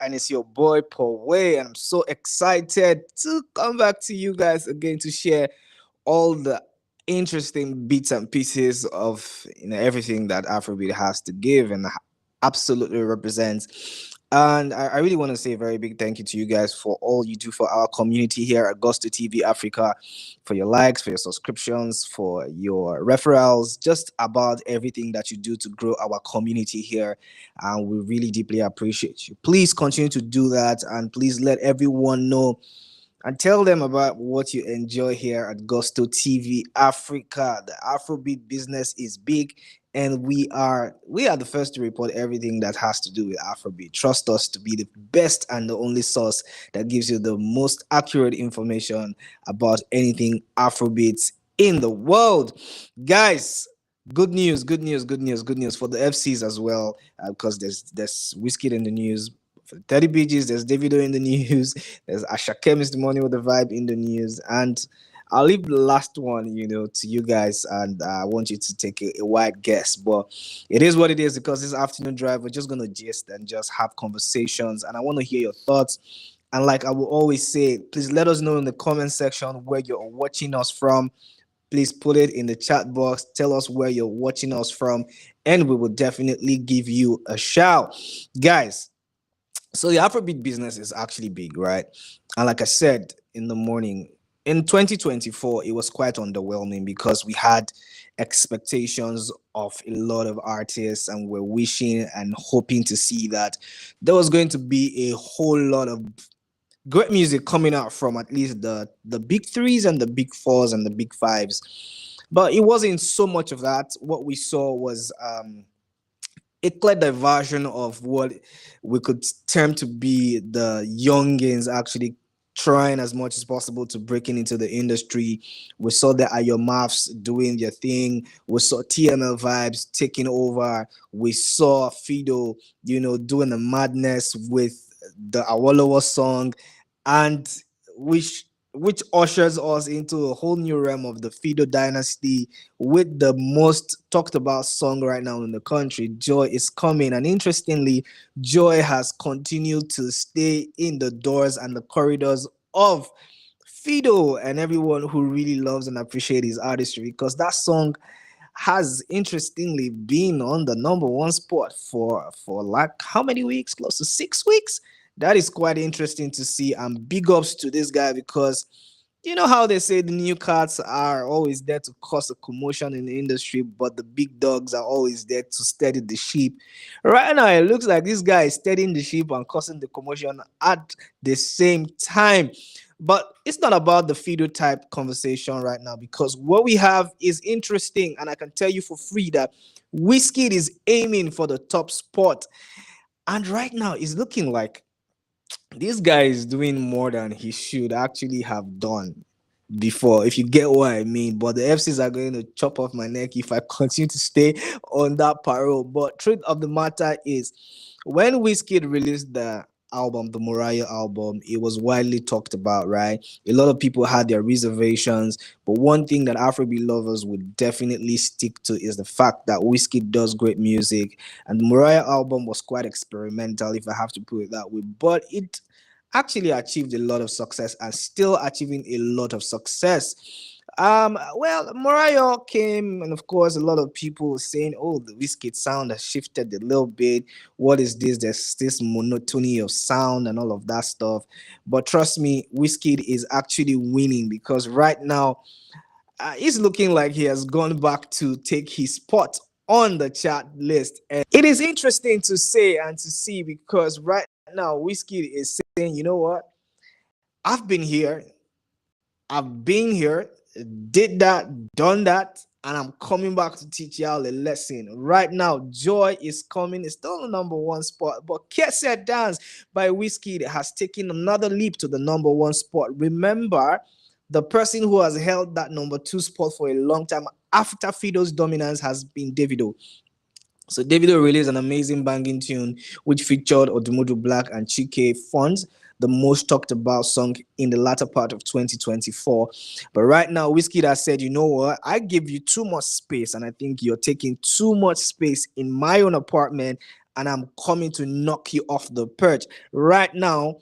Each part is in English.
and it's your boy Paul Way, and I'm so excited to come back to you guys again to share all the interesting bits and pieces of everything that Afrobeat has to give and absolutely represents. And I really want to say a very big thank you to you guys for all you do for our community here at Gusto TV Africa, for your likes, for your subscriptions, for your referrals, just about everything that you do to grow our community here. And we really deeply appreciate you. Please continue to do that, and please let everyone know and tell them about what you enjoy here at Gusto TV Africa. The Afrobeat business is big, and we are the first to report everything that has to do with Afrobeat. Trust us to be the best and the only source that gives you the most accurate information about anything Afrobeats in the world. Guys, good news, good news, good news, good news for the FCs as well, because there's Wizkid in the news. For the 30 BGs, there's Davido in the news. There's Asake Mr. Money with the Vibe in the news. And I'll leave the last one, to you guys. And I want you to take a wide guess. But it is what it is because this afternoon drive, we're just going to gist and just have conversations. And I want to hear your thoughts. And like I will always say, please let us know in the comment section where you're watching us from. Please put it in the chat box. Tell us where you're watching us from. And we will definitely give you a shout. Guys, so the Afrobeat business is actually big, right? And like I said in the morning, in 2024, it was quite underwhelming because we had expectations of a lot of artists and we're wishing and hoping to see that there was going to be a whole lot of great music coming out from at least the big threes and the big fours and the big fives. But it wasn't so much of that. What we saw was a clear diversion of what we could term to be the youngins actually trying as much as possible to breaking into the industry. We saw the Ayo Maths doing their thing. We saw TML Vibes taking over. We saw Fido, doing the madness with the Awolowo song, and which ushers us into a whole new realm of the Fido dynasty with the most talked about song right now in the country. Joy is coming. And interestingly, Joy has continued to stay in the doors and the corridors of Fido and everyone who really loves and appreciates his artistry, because that song has interestingly been on the number one spot for like how many weeks? Close to 6 weeks. That is quite interesting to see. And big ups to this guy, because you know how they say the new cats are always there to cause a commotion in the industry, but the big dogs are always there to steady the sheep. Right now, it looks like this guy is steadying the sheep and causing the commotion at the same time. But it's not about the Fido type conversation right now, because what we have is interesting, and I can tell you for free that Wizkid is aiming for the top spot. And right now, it's looking like this guy is doing more than he should actually have done before, if you get what I mean. But the FCs are going to chop off my neck if I continue to stay on that parole. But truth of the matter is, when Wizkid released the album, the Morayo album, it was widely talked about, right? A lot of people had their reservations, but one thing that Afrobeat lovers would definitely stick to is the fact that Wizkid does great music, and the Morayo album was quite experimental, if I have to put it that way, but it actually achieved a lot of success and still achieving a lot of success. Well, Morayo came, and of course, a lot of people were saying, "Oh, the Wizkid sound has shifted a little bit. What is this? There's this monotony of sound and all of that stuff." But trust me, Wizkid is actually winning, because right now, it's looking like he has gone back to take his spot on the chart list. And it is interesting to say and to see, because right now, Wizkid is saying, "You know what? I've been here, I've been here, did that, done that, and I'm coming back to teach y'all a lesson." Right now, Joy is coming. It's still the number one spot, but Kesset Dance by Wizkid has taken another leap to the number one spot. Remember, the person who has held that number two spot for a long time after Fido's dominance has been Davido. So Davido released an amazing banging tune which featured Odumodu Black and Chike Funds, the most talked about song in the latter part of 2024. But right now, Wizkid has said, "You know what? I give you too much space, and I think you're taking too much space in my own apartment, and I'm coming to knock you off the perch. Right now,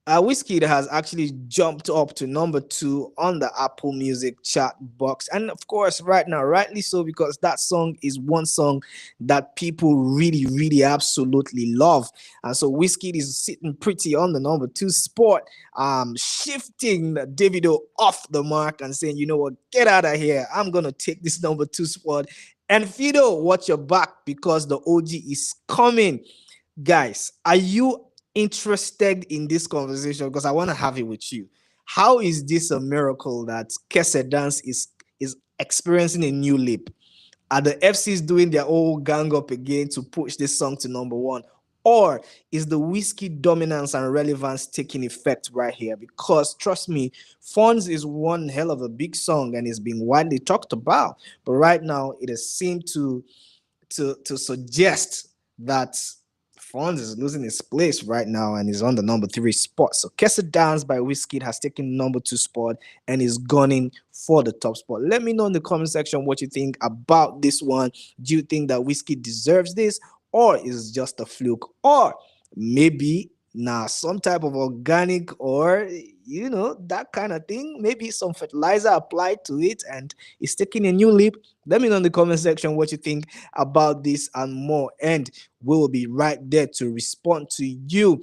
Wizkid has actually jumped up to number 2 on the Apple Music chart box, and of course, right now, rightly so, because that song is one song that people really, really, absolutely love. And so Wizkid is sitting pretty on the number 2 spot, shifting Davido off the mark and saying, you know what, get out of here. I'm gonna take this number 2 spot. And Fido, watch your back because the OG is coming. Guys, are you interested in this conversation? Because I want to have it with you. How is this a miracle that Kese Dance is experiencing a new leap? Are the FCs doing their old gang up again to push this song to number 1? Or is the whiskey dominance and relevance taking effect right here? Because trust me, Fonz is one hell of a big song and is being widely talked about. But right now, it has seemed to suggest that Fonz is losing his place right now and is on the number 3 spot. So Kessa Dance by Wizkid has taken number 2 spot and is gunning for the top spot. Let me know in the comment section what you think about this one. Do you think that Wizkid deserves this, or is it just a fluke, or maybe some type of organic, or that kind of thing? Maybe some fertilizer applied to it and it's taking a new leap. Let me know in the comment section what you think about this and more, and we will be right there to respond to you.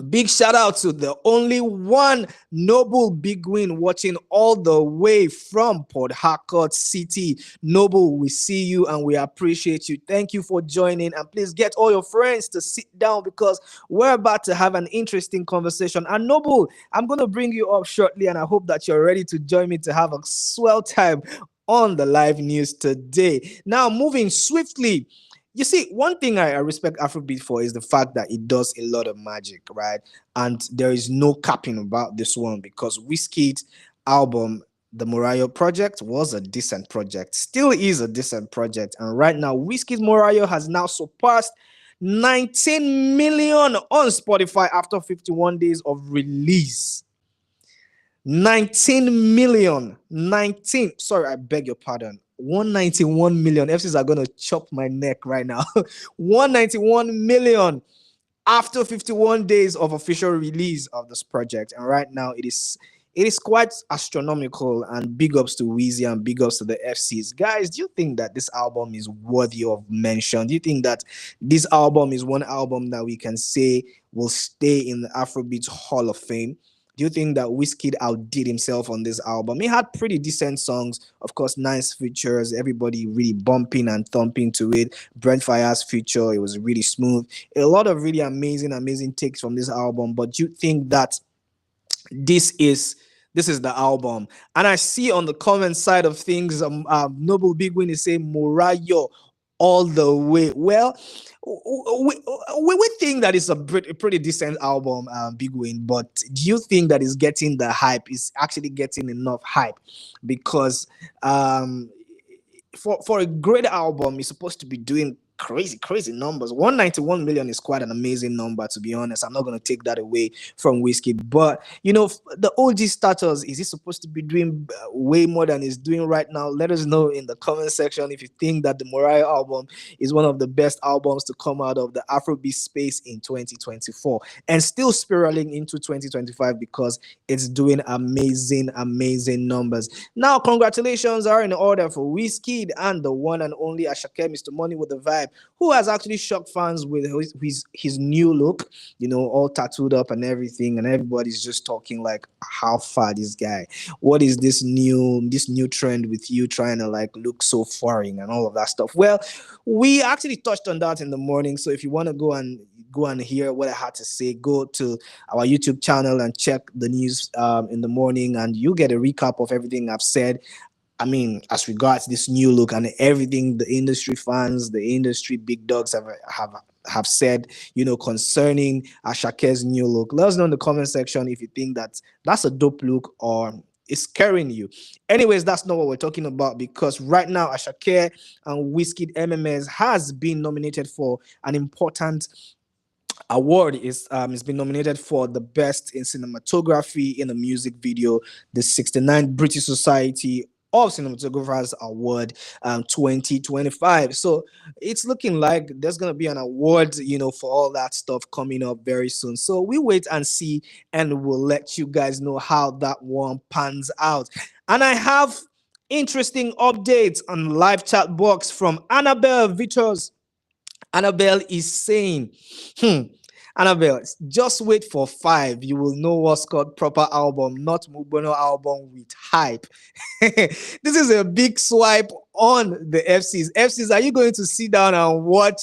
Big shout out to the only one Noble Big Win watching all the way from Port Harcourt City. Noble, we see you and we appreciate you. Thank you for joining, and please get all your friends to sit down because we're about to have an interesting conversation. And Noble, I'm going to bring you up shortly, and I hope that you're ready to join me to have a swell time on the live news today. Now, moving swiftly. You see, one thing I respect Afrobeat for is the fact that it does a lot of magic, right? And there is no capping about this one, because Wizkid's album, the Morayo project, was a decent project, still is a decent project. And right now, Wizkid's Morayo has now surpassed 19 million on Spotify after 51 days of release. 19 million. 19. Sorry, I beg your pardon. 191 million. FCs are going to chop my neck right now. 191 million after 51 days of official release of this project. And right now it is quite astronomical, and big ups to Weezy and big ups to the FCs. Guys, do you think that this album is worthy of mention? Do you think that this album is one album that we can say will stay in the Afrobeat Hall of Fame? Do you think that Wizkid outdid himself on this album? He had pretty decent songs, of course, nice features, everybody really bumping and thumping to it. Brent Fire's feature, it was really smooth. A lot of really amazing takes from this album. But do you think that this is the album? And I see on the comment side of things, Noble Big Win is saying Morayo all the way. Well, we think that it's a pretty decent album, Big Win, but do you think that it's getting the hype? Is actually getting enough hype? Because for a great album, it's supposed to be doing crazy numbers. 191 million is quite an amazing number, to be honest. I'm not going to take that away from Wizkid, but the OG status, is he supposed to be doing way more than he's doing right now? Let us know in the comment section if you think that the Morayo album is one of the best albums to come out of the Afrobeat space in 2024 and still spiraling into 2025, because it's doing amazing numbers. Now, congratulations are in order for Wizkid and the one and only Asake, Mr. Money with the Vibe, who has actually shocked fans with his new look, all tattooed up and everything, and everybody's just talking like, how far this guy? What is this new trend with you trying to like look so foreign and all of that stuff? Well, we actually touched on that in the morning, so if you want to go and hear what I had to say, go to our YouTube channel and check the news in the morning, and you get a recap of everything I've said. I mean, as regards this new look and everything the industry fans, the industry big dogs have said, concerning Ashake's new look. Let us know in the comment section if you think that that's a dope look or it's scaring you. Anyways, that's not what we're talking about, because right now Asake and Wizkid MMS has been nominated for an important award. It's been nominated for the best in cinematography in a music video, the 69th British Society of Cinematographers Award 2025. So it's looking like there's gonna be an award, for all that stuff coming up very soon. So we wait and see, and we'll let you guys know how that one pans out. And I have interesting updates on live chat box from Annabelle Vitters. Annabelle is saying, hmm, Annabelle, just wait for 5. You will know what's called proper album, not Mubono album with hype. This is a big swipe on the FCs. FCs, are you going to sit down and watch?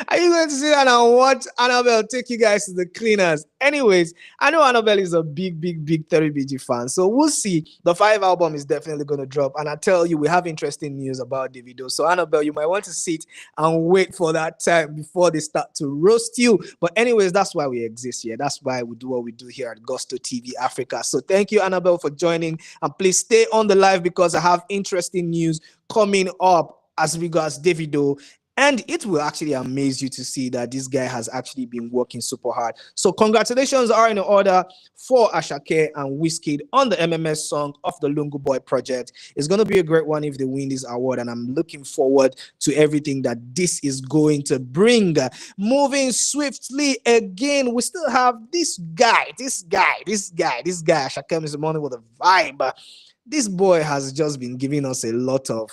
Are you going to sit down and watch Annabelle take you guys to the cleaners? Anyways, I know Annabelle is a big, big, big 30BG fan. So we'll see. The 5 album is definitely going to drop. And I tell you, we have interesting news about Davido. So Annabelle, you might want to sit and wait for that time before they start to roast you. But anyways, that's why we exist here. That's why we do what we do here at Gusto TV Africa. So thank you, Annabelle, for joining. And please stay on the live because I have interesting news coming up as regards Davido. And it will actually amaze you to see that this guy has actually been working super hard. So congratulations are in order for Asake and Wizkid on the MMS song of the Lungu Boy project. It's going to be a great one if they win this award, and I'm looking forward to everything that this is going to bring. Moving swiftly again, we still have this guy, Asake is morning with a vibe. This boy has just been giving us a lot of,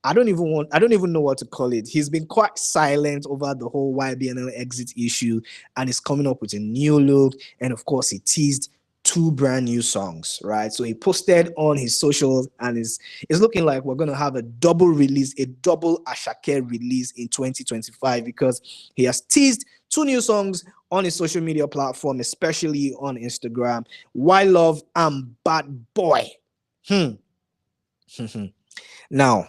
I don't even know what to call it. He's been quite silent over the whole YBNL exit issue, and is coming up with a new look. And of course, he teased 2 brand new songs, right? So he posted on his socials, and it's looking like we're going to have a double release, a double Asake release in 2025, because he has teased 2 new songs on his social media platform, especially on Instagram: Why Love and Bad Boy. Now,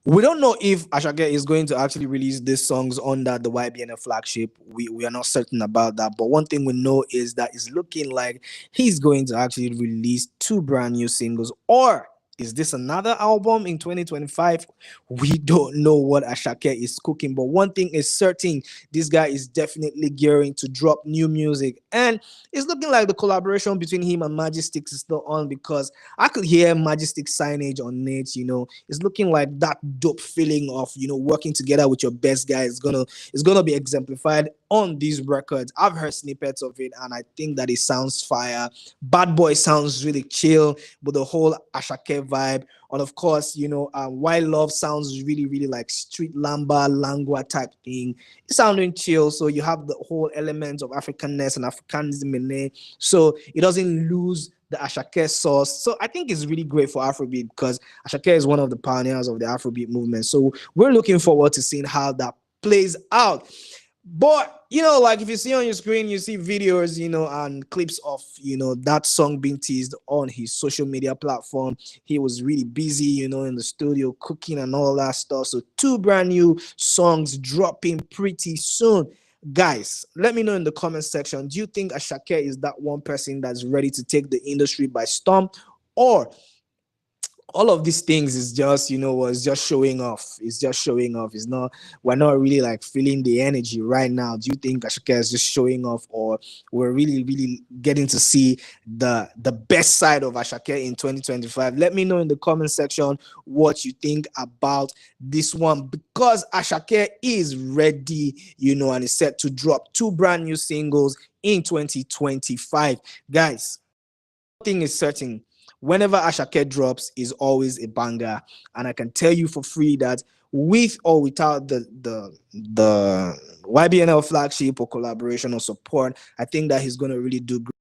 we don't know if Asake is going to actually release these songs under the YBNL flagship. We are not certain about that. But one thing we know is that it's looking like he's going to actually release 2 brand new singles. Or is this another album in 2025? We don't know what Asake is cooking. But one thing is certain, this guy is definitely gearing to drop new music. And it's looking like the collaboration between him and Majestic is still on, because I could hear Majestic signage on it. It's looking like that dope feeling of working together with your best guy is gonna be exemplified on these records. I've heard snippets of it, and I think that it sounds fire. Bad Boy sounds really chill with the whole Asake vibe. And of course, Why Love sounds really, really like street lamba, langua type thing. It's sounding chill. So you have the whole element of Africanness and Africanism in it. So it doesn't lose the Asake sauce. So I think it's really great for Afrobeat, because Asake is one of the pioneers of the Afrobeat movement. So we're looking forward to seeing how that plays out. But like if you see on your screen, you see videos, and clips of that song being teased on his social media platform. He was really busy, in the studio cooking and all that stuff. So 2 brand new songs dropping pretty soon. Guys, let me know in the comment section, do you think Asake is that one person that's ready to take the industry by storm, or all of these things is just was just showing off? It's just showing off. It's not, we're not really like feeling the energy right now. Do you think Asake is just showing off, or we're really, really getting to see the best side of Asake in 2025? Let me know in the comment section what you think about this one, because Asake is ready, and is set to drop 2 brand new singles in 2025. Guys, thing is certain, whenever Asake drops is always a banger, and I can tell you for free that with or without the YBNL flagship or collaboration or support, I think that he's going to really do great.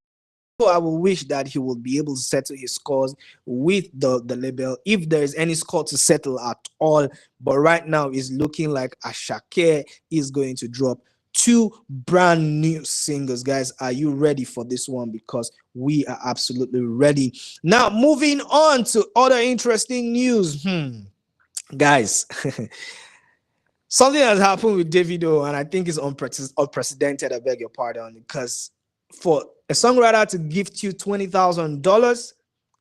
So I will wish that he will be able to settle his scores with the label, if there is any score to settle at all. But right now it's looking like Asake is going to drop 2 brand new singles. Guys, are you ready for this one? Because we are absolutely ready. Now, moving on to other interesting news. Guys, something has happened with Davido, and I think it's unprecedented. I beg your pardon, because for a songwriter to gift you $20,000,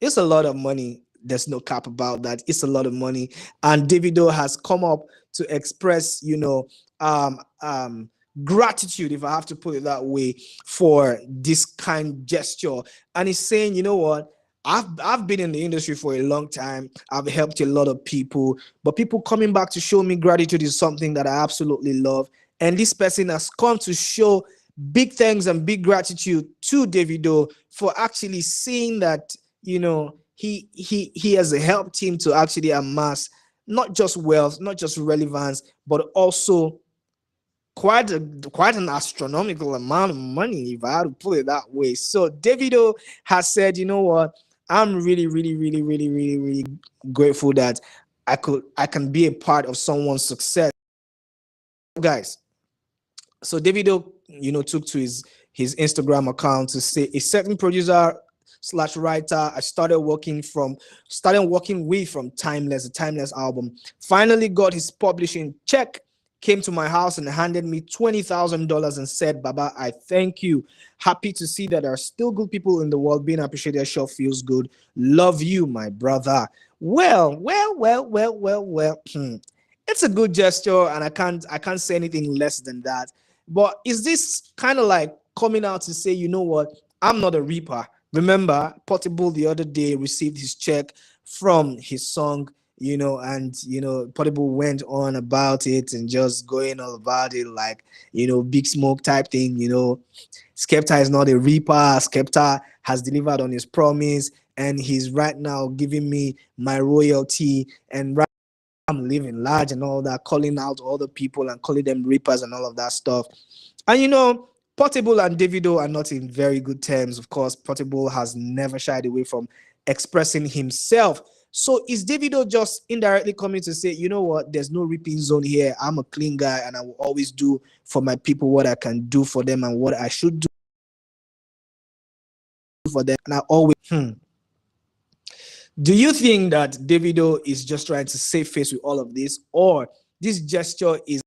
it's a lot of money. There's no cap about that. It's a lot of money, and Davido has come up to express, gratitude, if I have to put it that way, for this kind gesture. And he's saying, you know what? I've been in the industry for a long time. I've helped a lot of people, but people coming back to show me gratitude is something that I absolutely love. And this person has come to show big thanks and big gratitude to Davido for actually seeing that, he has helped him to actually amass not just wealth, not just relevance, but also quite an astronomical amount of money, if I had to put it that way. So Davido has said, you know what, I'm really, really, really, really, really, really grateful that I can be a part of someone's success. Guys, so Davido, took to his Instagram account to say a certain producer slash writer I started working with from Timeless, the Timeless album, finally got his publishing check, came to my house and handed me $20,000 and said, Baba, I thank you. Happy to see that there are still good people in the world. Being appreciated sure feels good. Love you, my brother. Well. It's a good gesture, and I can't say anything less than that. But is this kind of like coming out to say, you know what, I'm not a reaper? Remember, Portable the other day received his check from his song, and Portable went on about it and just going all about it like, big smoke type thing. Skepta is not a reaper. Skepta has delivered on his promise, and he's right now giving me my royalty, and I'm living large and all that, calling out all the people and calling them reapers and all of that stuff. And Portable and Davido are not in very good terms. Of course, Portable has never shied away from expressing himself. So is Davido just indirectly coming to say, you know what, there's no reaping zone here. I'm a clean guy and I will always do for my people what I can do for them and what I should do for them. And I always Do you think that Davido is just trying to save face with all of this, or this gesture is